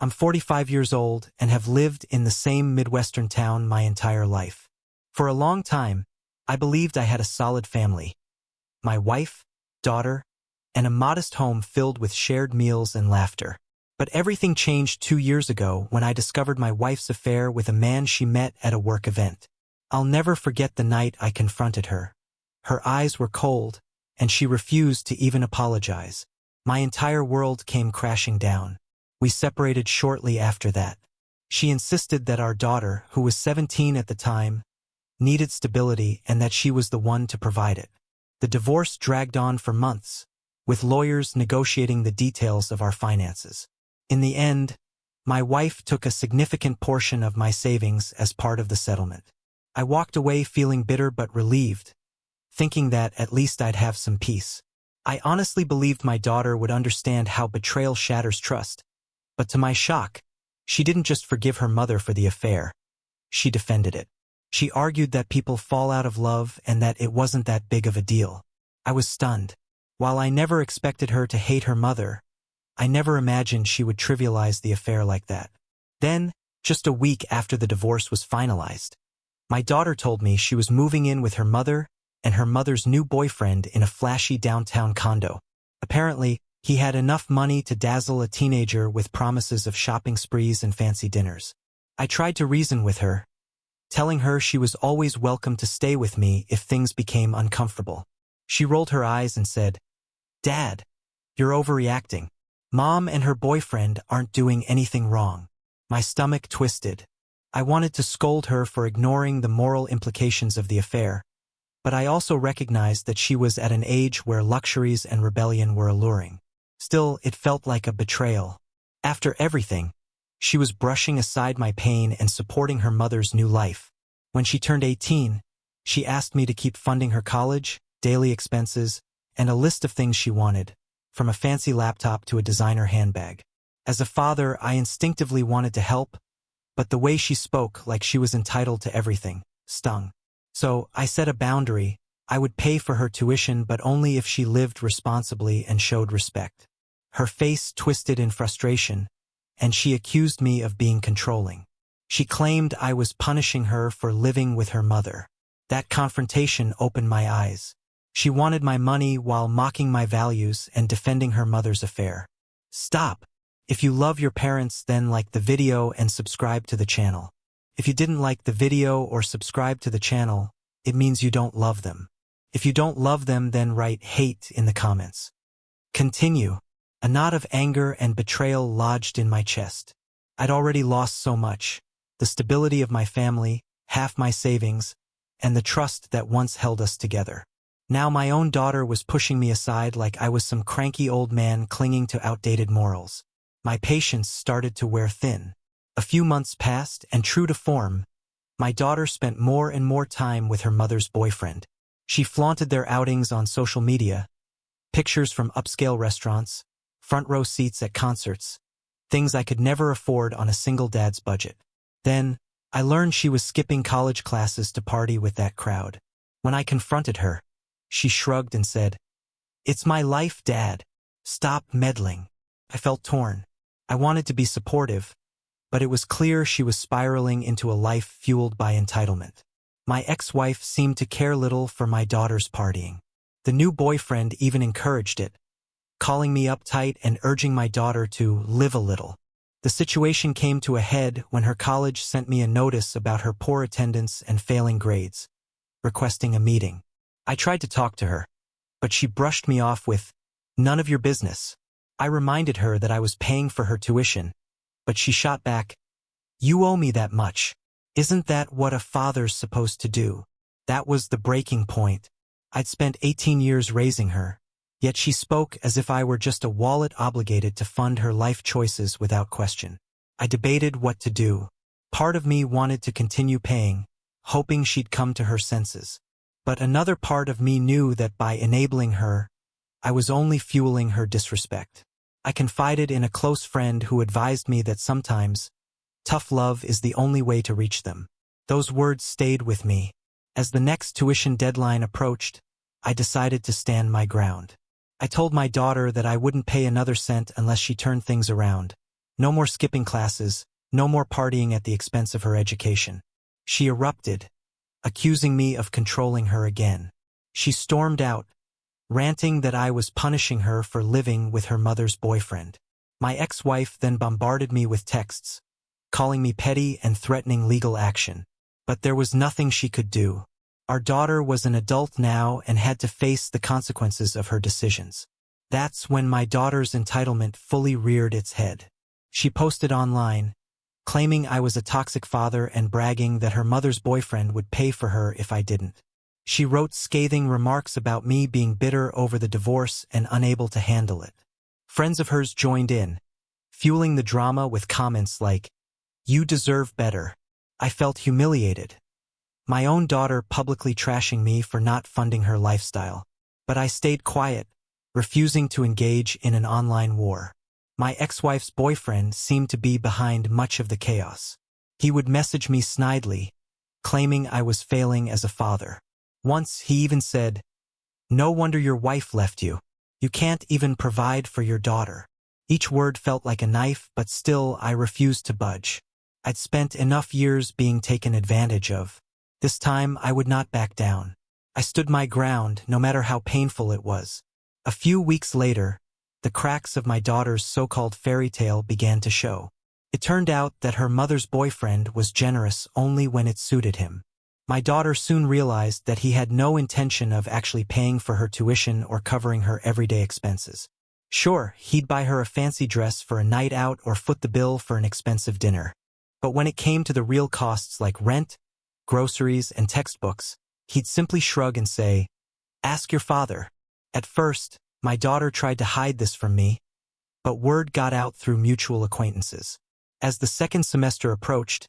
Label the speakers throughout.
Speaker 1: I'm 45 years old and have lived in the same Midwestern town my entire life. For a long time, I believed I had a solid family. My wife, daughter, and a modest home filled with shared meals and laughter. But everything changed 2 years ago when I discovered my wife's affair with a man she met at a work event. I'll never forget the night I confronted her. Her eyes were cold, and she refused to even apologize. My entire world came crashing down. We separated shortly after that. She insisted that our daughter, who was 17 at the time, needed stability and that she was the one to provide it. The divorce dragged on for months, with lawyers negotiating the details of our finances. In the end, my wife took a significant portion of my savings as part of the settlement. I walked away feeling bitter but relieved, thinking that at least I'd have some peace. I honestly believed my daughter would understand how betrayal shatters trust. But to my shock, she didn't just forgive her mother for the affair. She defended it. She argued that people fall out of love and that it wasn't that big of a deal. I was stunned. While I never expected her to hate her mother, I never imagined she would trivialize the affair like that. Then, just a week after the divorce was finalized, my daughter told me she was moving in with her mother and her mother's new boyfriend in a flashy downtown condo. Apparently, he had enough money to dazzle a teenager with promises of shopping sprees and fancy dinners. I tried to reason with her, telling her she was always welcome to stay with me if things became uncomfortable. She rolled her eyes and said, "Dad, you're overreacting. Mom and her boyfriend aren't doing anything wrong." My stomach twisted. I wanted to scold her for ignoring the moral implications of the affair, but I also recognized that she was at an age where luxuries and rebellion were alluring. Still, it felt like a betrayal. After everything, she was brushing aside my pain and supporting her mother's new life. When she turned 18, she asked me to keep funding her college, daily expenses, and a list of things she wanted, from a fancy laptop to a designer handbag. As a father, I instinctively wanted to help, but the way she spoke like she was entitled to everything stung. So I set a boundary. I would pay for her tuition, but only if she lived responsibly and showed respect. Her face twisted in frustration, and she accused me of being controlling. She claimed I was punishing her for living with her mother. That confrontation opened my eyes. She wanted my money while mocking my values and defending her mother's affair. Stop. If you love your parents, then like the video and subscribe to the channel. If you didn't like the video or subscribe to the channel, it means you don't love them. If you don't love them, then write hate in the comments. Continue. A knot of anger and betrayal lodged in my chest. I'd already lost so much: the stability of my family, half my savings, and the trust that once held us together. Now my own daughter was pushing me aside like I was some cranky old man clinging to outdated morals. My patience started to wear thin. A few months passed, and true to form, my daughter spent more and more time with her mother's boyfriend. She flaunted their outings on social media, pictures from upscale restaurants, front row seats at concerts, things I could never afford on a single dad's budget. Then, I learned she was skipping college classes to party with that crowd. When I confronted her, she shrugged and said, "It's my life, Dad. Stop meddling." I felt torn. I wanted to be supportive, but it was clear she was spiraling into a life fueled by entitlement. My ex-wife seemed to care little for my daughter's partying. The new boyfriend even encouraged it, calling me uptight and urging my daughter to live a little. The situation came to a head when her college sent me a notice about her poor attendance and failing grades, requesting a meeting. I tried to talk to her, but she brushed me off with, "None of your business." I reminded her that I was paying for her tuition, but she shot back, "You owe me that much. Isn't that what a father's supposed to do?" That was the breaking point. I'd spent 18 years raising her, yet she spoke as if I were just a wallet obligated to fund her life choices without question. I debated what to do. Part of me wanted to continue paying, hoping she'd come to her senses. But another part of me knew that by enabling her, I was only fueling her disrespect. I confided in a close friend who advised me that sometimes, tough love is the only way to reach them. Those words stayed with me. As the next tuition deadline approached, I decided to stand my ground. I told my daughter that I wouldn't pay another cent unless she turned things around, No more skipping classes, no more partying at the expense of her education. She erupted, accusing me of controlling her again. She stormed out, ranting that I was punishing her for living with her mother's boyfriend. My ex-wife then bombarded me with texts, calling me petty and threatening legal action. But there was nothing she could do. Our daughter was an adult now and had to face the consequences of her decisions. That's when my daughter's entitlement fully reared its head. She posted online, claiming I was a toxic father and bragging that her mother's boyfriend would pay for her if I didn't. She wrote scathing remarks about me being bitter over the divorce and unable to handle it. Friends of hers joined in, fueling the drama with comments like, "You deserve better." I felt humiliated. My own daughter publicly trashing me for not funding her lifestyle. But I stayed quiet, refusing to engage in an online war. My ex-wife's boyfriend seemed to be behind much of the chaos. He would message me snidely, claiming I was failing as a father. Once he even said, "No wonder your wife left you. You can't even provide for your daughter." Each word felt like a knife, but still I refused to budge. I'd spent enough years being taken advantage of. This time I would not back down. I stood my ground, no matter how painful it was. A few weeks later, the cracks of my daughter's so-called fairy tale began to show. It turned out that her mother's boyfriend was generous only when it suited him. My daughter soon realized that he had no intention of actually paying for her tuition or covering her everyday expenses. Sure, he'd buy her a fancy dress for a night out or foot the bill for an expensive dinner. But when it came to the real costs like rent, groceries, and textbooks, he'd simply shrug and say, "Ask your father." At first, my daughter tried to hide this from me, but word got out through mutual acquaintances. As the second semester approached,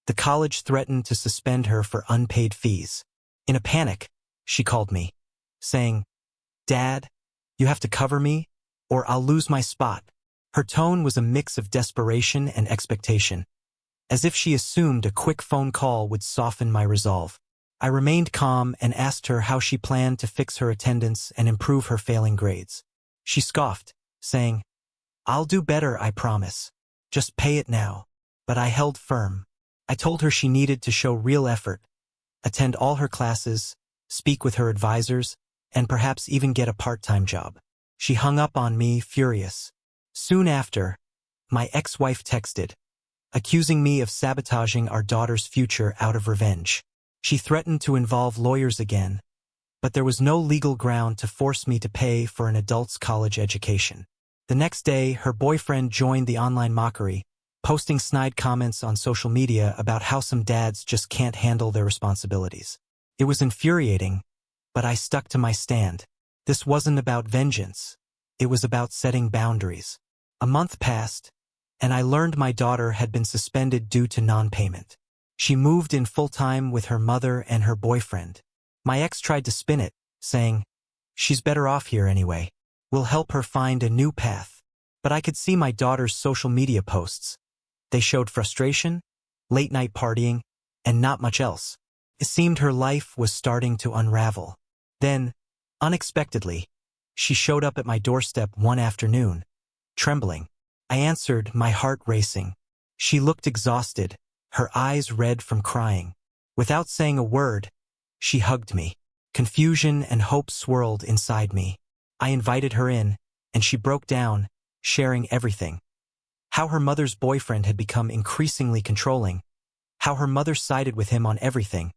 Speaker 1: the college threatened to suspend her for unpaid fees. In a panic, she called me, saying, "Dad, you have to cover me, or I'll lose my spot." Her tone was a mix of desperation and expectation, as if she assumed a quick phone call would soften my resolve. I remained calm and asked her how she planned to fix her attendance and improve her failing grades. She scoffed, saying, "I'll do better, I promise. Just pay it now." But I held firm. I told her she needed to show real effort, attend all her classes, speak with her advisors, and perhaps even get a part-time job. She hung up on me, furious. Soon after, my ex-wife texted, accusing me of sabotaging our daughter's future out of revenge. She threatened to involve lawyers again, but there was no legal ground to force me to pay for an adult's college education. The next day, her boyfriend joined the online mockery, posting snide comments on social media about how some dads just can't handle their responsibilities. It was infuriating, but I stuck to my stand. This wasn't about vengeance. It was about setting boundaries. A month passed, and I learned my daughter had been suspended due to non-payment. She moved in full-time with her mother and her boyfriend. My ex tried to spin it, saying, "She's better off here anyway. We'll help her find a new path." But I could see my daughter's social media posts. They showed frustration, late-night partying, and not much else. It seemed her life was starting to unravel. Then, unexpectedly, she showed up at my doorstep one afternoon, trembling. I answered, my heart racing. She looked exhausted, her eyes red from crying. Without saying a word, she hugged me. Confusion and hope swirled inside me. I invited her in, and she broke down, sharing everything. How her mother's boyfriend had become increasingly controlling, how her mother sided with him on everything,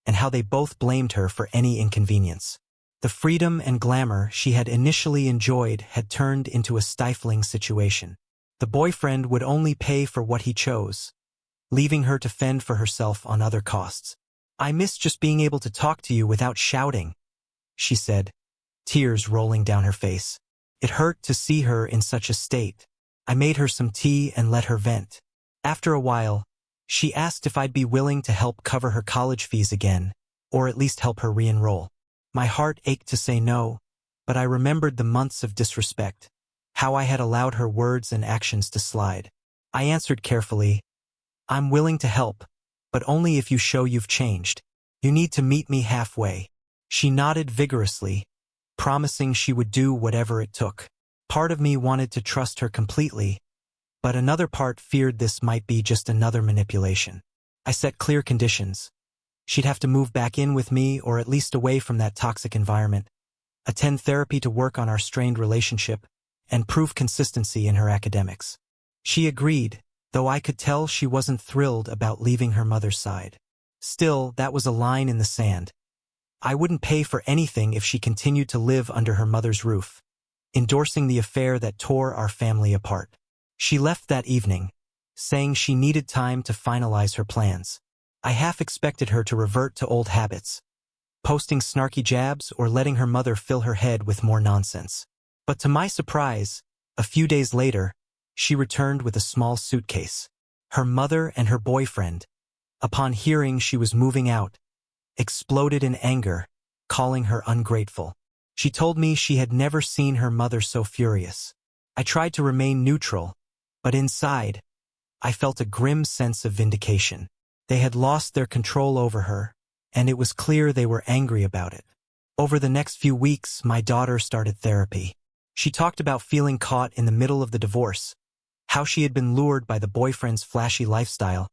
Speaker 1: and how they both blamed her for any inconvenience. The freedom and glamour she had initially enjoyed had turned into a stifling situation. The boyfriend would only pay for what he chose, leaving her to fend for herself on other costs. "I miss just being able to talk to you without shouting," she said, tears rolling down her face. It hurt to see her in such a state. I made her some tea and let her vent. After a while, she asked if I'd be willing to help cover her college fees again, or at least help her re-enroll. My heart ached to say no, but I remembered the months of disrespect, how I had allowed her words and actions to slide. I answered carefully, "I'm willing to help, but only if you show you've changed. You need to meet me halfway." She nodded vigorously, promising she would do whatever it took. Part of me wanted to trust her completely, but another part feared this might be just another manipulation. I set clear conditions. She'd have to move back in with me or at least away from that toxic environment, attend therapy to work on our strained relationship, and prove consistency in her academics. She agreed, though I could tell she wasn't thrilled about leaving her mother's side. Still, that was a line in the sand. I wouldn't pay for anything if she continued to live under her mother's roof, endorsing the affair that tore our family apart. She left that evening, saying she needed time to finalize her plans. I half expected her to revert to old habits, posting snarky jabs or letting her mother fill her head with more nonsense. But to my surprise, a few days later, she returned with a small suitcase. Her mother and her boyfriend, upon hearing she was moving out, exploded in anger, calling her ungrateful. She told me she had never seen her mother so furious. I tried to remain neutral, but inside, I felt a grim sense of vindication. They had lost their control over her, and it was clear they were angry about it. Over the next few weeks, my daughter started therapy. She talked about feeling caught in the middle of the divorce, how she had been lured by the boyfriend's flashy lifestyle,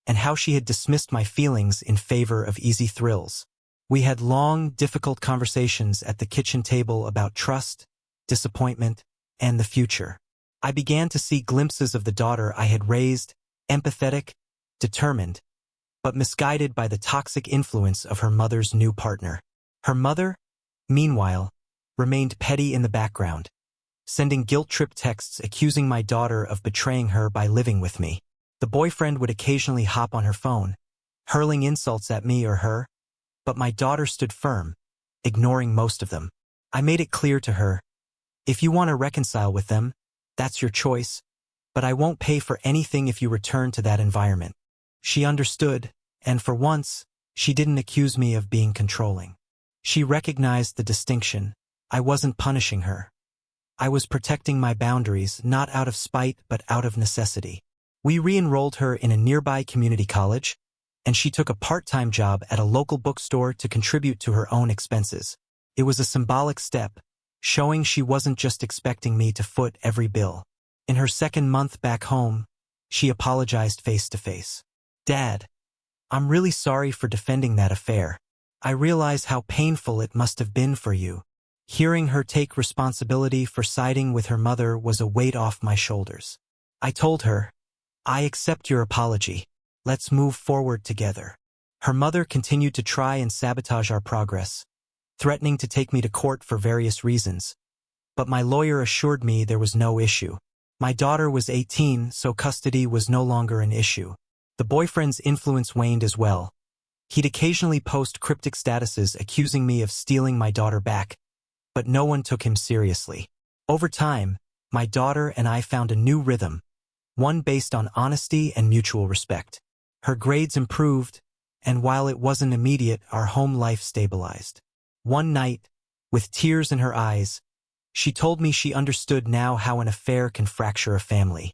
Speaker 1: and how she had dismissed my feelings in favor of easy thrills. We had long, difficult conversations at the kitchen table about trust, disappointment, and the future. I began to see glimpses of the daughter I had raised, empathetic, determined, but misguided by the toxic influence of her mother's new partner. Her mother, meanwhile, remained petty in the background, sending guilt-trip texts accusing my daughter of betraying her by living with me. The boyfriend would occasionally hop on her phone, hurling insults at me or her, but my daughter stood firm, ignoring most of them. I made it clear to her, if you want to reconcile with them, that's your choice, but I won't pay for anything if you return to that environment. She understood, and for once, she didn't accuse me of being controlling. She recognized the distinction. I wasn't punishing her. I was protecting my boundaries, not out of spite but out of necessity. We re-enrolled her in a nearby community college, and she took a part-time job at a local bookstore to contribute to her own expenses. It was a symbolic step, showing she wasn't just expecting me to foot every bill. In her second month back home, she apologized face-to-face. "Dad, I'm really sorry for defending that affair. I realize how painful it must have been for you." Hearing her take responsibility for siding with her mother was a weight off my shoulders. I told her, "I accept your apology. Let's move forward together." Her mother continued to try and sabotage our progress, threatening to take me to court for various reasons, but my lawyer assured me there was no issue. My daughter was 18, so custody was no longer an issue. The boyfriend's influence waned as well. He'd occasionally post cryptic statuses accusing me of stealing my daughter back, but no one took him seriously. Over time, my daughter and I found a new rhythm, one based on honesty and mutual respect. Her grades improved, and while it wasn't immediate, our home life stabilized. One night, with tears in her eyes, she told me she understood now how an affair can fracture a family.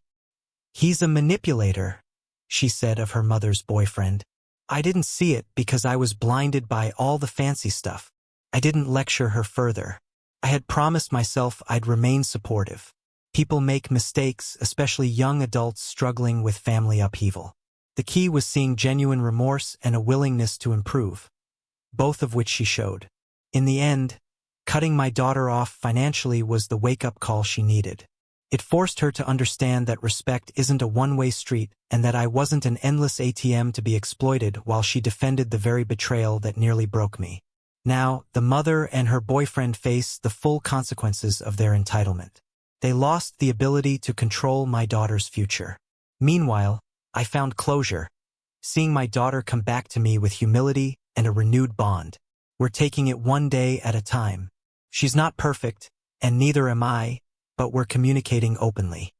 Speaker 1: "He's a manipulator," she said of her mother's boyfriend. I didn't see it because I was blinded by all the fancy stuff. I didn't lecture her further. I had promised myself I'd remain supportive. People make mistakes, especially young adults struggling with family upheaval. The key was seeing genuine remorse and a willingness to improve, both of which she showed. In the end, cutting my daughter off financially was the wake-up call she needed. It forced her to understand that respect isn't a one-way street and that I wasn't an endless ATM to be exploited while she defended the very betrayal that nearly broke me. Now, the mother and her boyfriend face the full consequences of their entitlement. They lost the ability to control my daughter's future. Meanwhile, I found closure, seeing my daughter come back to me with humility and a renewed bond. We're taking it one day at a time. She's not perfect, and neither am I, but we're communicating openly.